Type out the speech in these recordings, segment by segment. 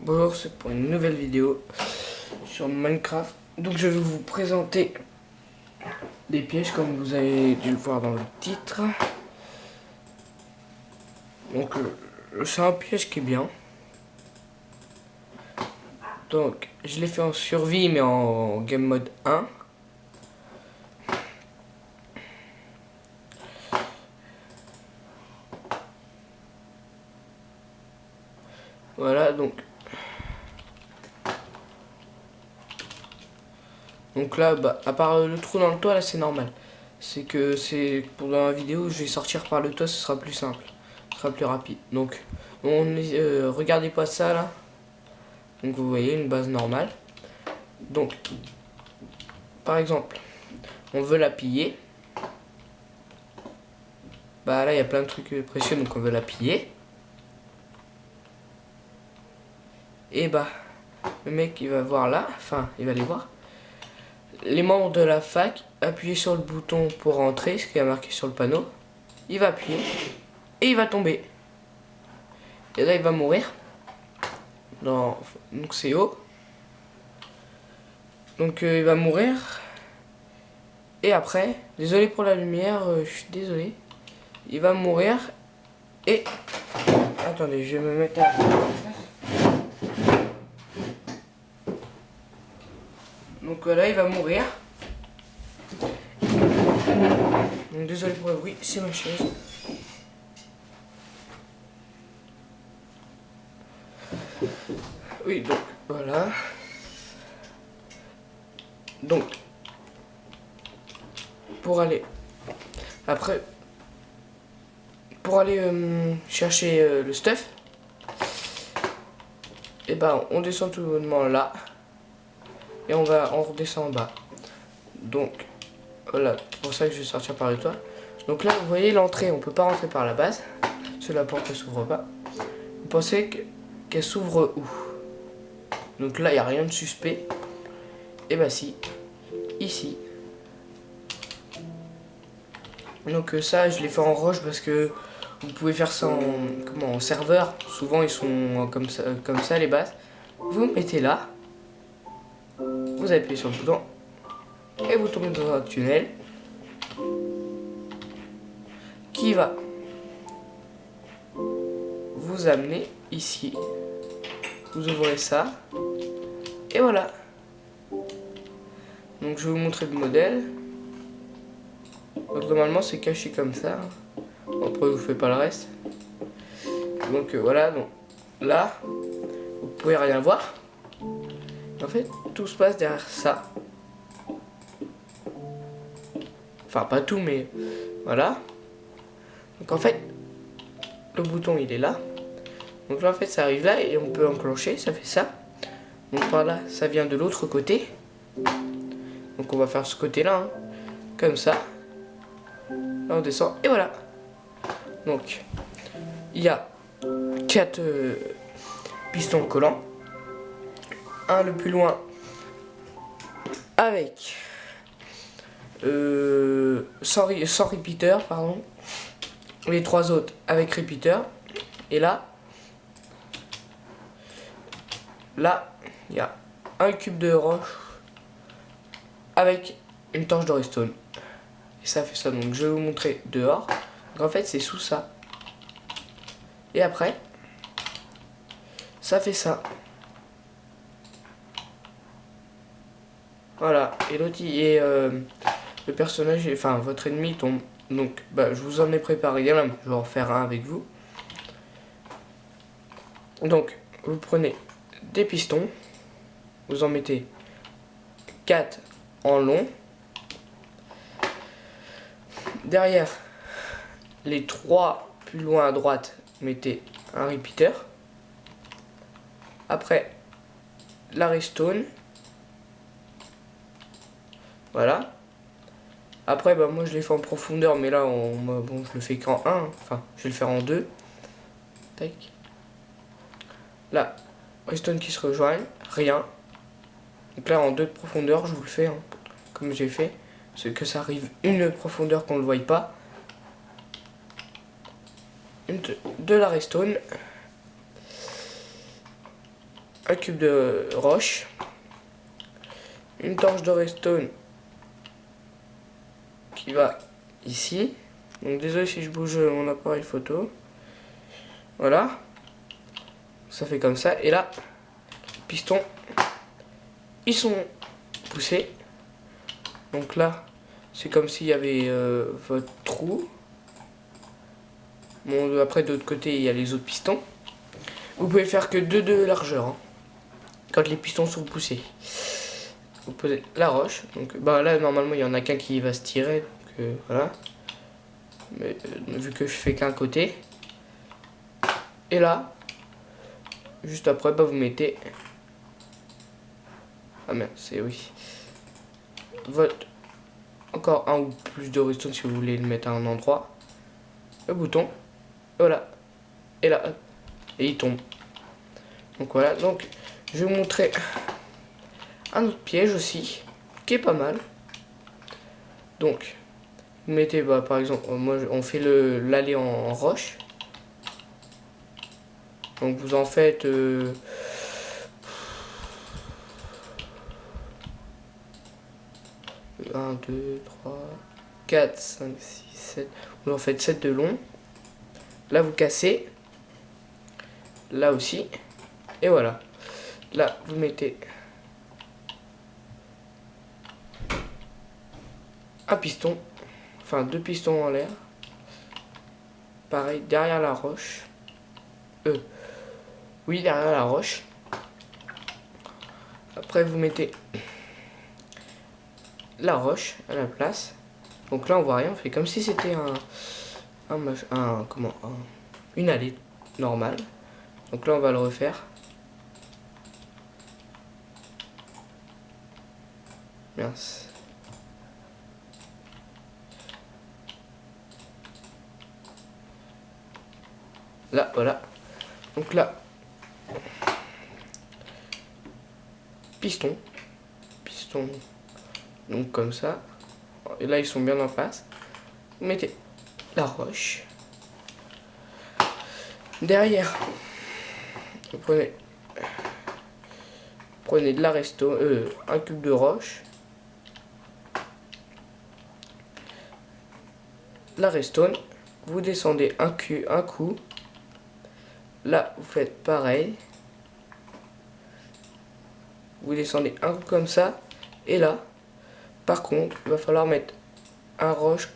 Bonjour, c'est pour une nouvelle vidéo sur Minecraft. Donc je vais vous présenter des pièges comme vous avez dû le voir dans le titre. Donc c'est un piège qui est bien. Donc je l'ai fait en survie mais en game mode 1. Voilà donc là bah, à part le trou dans le toit là c'est normal. C'est que c'est pour dans la vidéo je vais sortir par le toit, ce sera plus simple. Ce sera plus rapide. Donc regardez pas ça là. Donc vous voyez une base normale. Donc par exemple on veut la piller. Bah là il y a plein de trucs précieux donc on veut la piller. Et bah le mec il va voir là, enfin il va aller voir. Les membres de la fac, appuyez sur le bouton pour rentrer, ce qui est marqué sur le panneau. Il va appuyer et il va tomber. Et là il va mourir. Donc c'est haut. Donc il va mourir. Et après, désolé pour la lumière, je suis désolé. Il va mourir et... Attendez, je vais me mettre à... Donc là il va mourir. Donc désolé pour le bruit, c'est ma chaise. Oui, donc voilà. Donc pour aller après chercher le stuff, et ben on descend tout bonnement là et on redescend en bas. Donc voilà, c'est pour ça que je vais sortir par le toit. Donc là vous voyez l'entrée, on peut pas rentrer par la base, parce que la porte ne s'ouvre pas. Vous pensez qu'elle s'ouvre où? Donc là il n'y a rien de suspect. Et bah si, ici. Donc ça je l'ai fait en roche parce que vous pouvez faire ça en serveur. Souvent ils sont comme ça les bases. Vous mettez là, vous appuyez sur le bouton et vous tombez dans un tunnel qui va vous amener ici. Vous ouvrez ça et voilà. Donc je vais vous montrer le modèle. Donc normalement c'est caché comme ça. Après je vous fais pas le reste. Donc voilà, donc là vous pouvez rien voir. En fait tout se passe derrière ça. Enfin pas tout mais voilà. Donc en fait le bouton il est là. Donc là en fait ça arrive là et on peut enclencher, ça fait ça. Donc par là ça vient de l'autre côté. Donc on va faire ce côté là, hein, comme ça. Là on descend et voilà. Donc il y a 4 pistons collants. Un le plus loin avec sans repeater, pardon. Les 3 autres avec repeater. Et là il y a un cube de roche avec une torche de redstone. Et ça fait ça. Donc je vais vous montrer dehors. Donc en fait c'est sous ça. Et après ça fait ça. Voilà. Et l'autre le personnage, enfin votre ennemi tombe. Donc bah, je vous en ai préparé un. Je vais en faire un avec vous. Donc vous prenez des pistons. Vous en mettez 4 en long. Derrière les 3 plus loin à droite, mettez un repeater. Après la redstone. Voilà. Après bah moi je l'ai fait en profondeur mais là bon je le fais qu'en 1. Enfin je vais le faire en 2. Tac. Là, redstone qui se rejoignent, rien. Donc là en 2 de profondeur je vous le fais hein, comme j'ai fait. C'est que ça arrive une profondeur qu'on ne le voie pas. De la redstone. un cube de roche, une torche de redstone qui va ici. Donc désolé si je bouge mon appareil photo. Voilà. Ça fait comme ça. Et là, les pistons, ils sont poussés. Donc là, c'est comme s'il y avait votre trou. Bon, après de l'autre côté, il y a les autres pistons. Vous pouvez faire que 2 de largeur hein, quand les pistons sont poussés. Vous posez la roche. Donc bah là, normalement, il y en a qu'un qui va se tirer. Donc voilà. Mais vu que je fais qu'un côté. Et là, juste après, bah, vous mettez... Ah merde, c'est oui. Votre... Encore un ou plus de redstone si vous voulez le mettre à un endroit. Le bouton. Voilà. Et là, hop. Et il tombe. Donc voilà. Donc, je vais vous montrer un autre piège aussi. Qui est pas mal. Donc, vous mettez, bah, par exemple, moi, on fait l'aller en roche. Donc, vous en faites... 1, 2, 3, 4, 5, 6, 7. Vous en faites 7 de long. Là, vous cassez. Là aussi. Et voilà. Là, vous mettez un piston. Enfin, 2 pistons en l'air. Pareil, derrière la roche. Oui, derrière la roche. Après, vous mettez la roche à la place. Donc là, on voit rien. On fait comme si c'était une allée normale. Donc là, on va le refaire. Mince. Là, voilà. Donc là, piston. Donc comme ça. Et là, ils sont bien en face. Vous mettez la roche. Derrière, vous prenez de la un cube de roche. La redstone. Vous descendez un coup. Là, vous faites pareil. Vous descendez un coup comme ça. Et là, par contre, il va falloir mettre un roche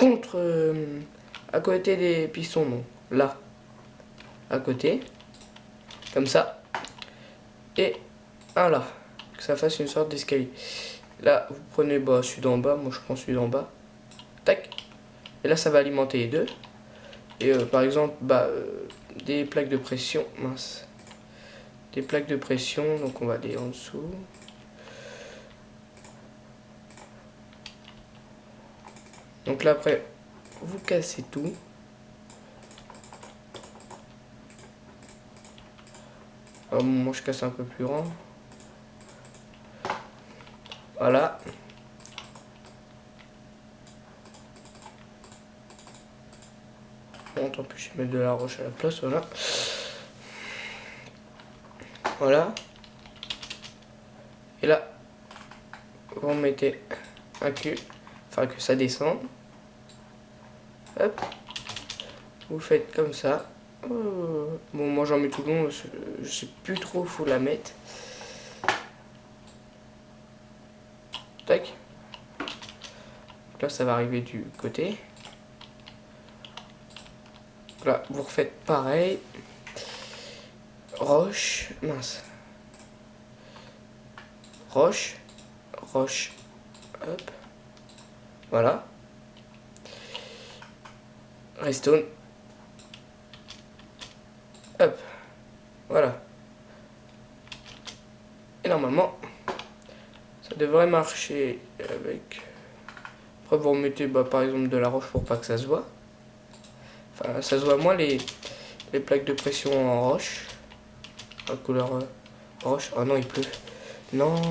à côté des pistons. Non, là, à côté. Comme ça. Et un là. Que ça fasse une sorte d'escalier. Là, vous prenez celui d'en bas. Moi, je prends celui d'en bas. Tac. Et là, ça va alimenter les deux. Et par exemple, des plaques de pression. Mince. Des plaques de pression. Donc, on va aller en dessous. Donc là, après, vous cassez tout. Moi, je casse un peu plus grand. Voilà. Bon, tant pis, je vais mettre de la roche à la place, voilà. Voilà. Et là, vous mettez un cul, enfin que ça descende. Hop. Vous faites comme ça. Bon, moi j'en mets tout le long, je sais plus trop où faut la mettre. Tac. Là, ça va arriver du côté. Là, vous refaites pareil. Roche, mince. Roche, hop. Voilà. Redstone. Hop. Voilà. Et normalement, ça devrait marcher avec... Après, vous remettez par exemple de la roche pour pas que ça se voit. Enfin, ça se voit moins les plaques de pression en roche. En couleur roche. Oh non, il pleut. Non.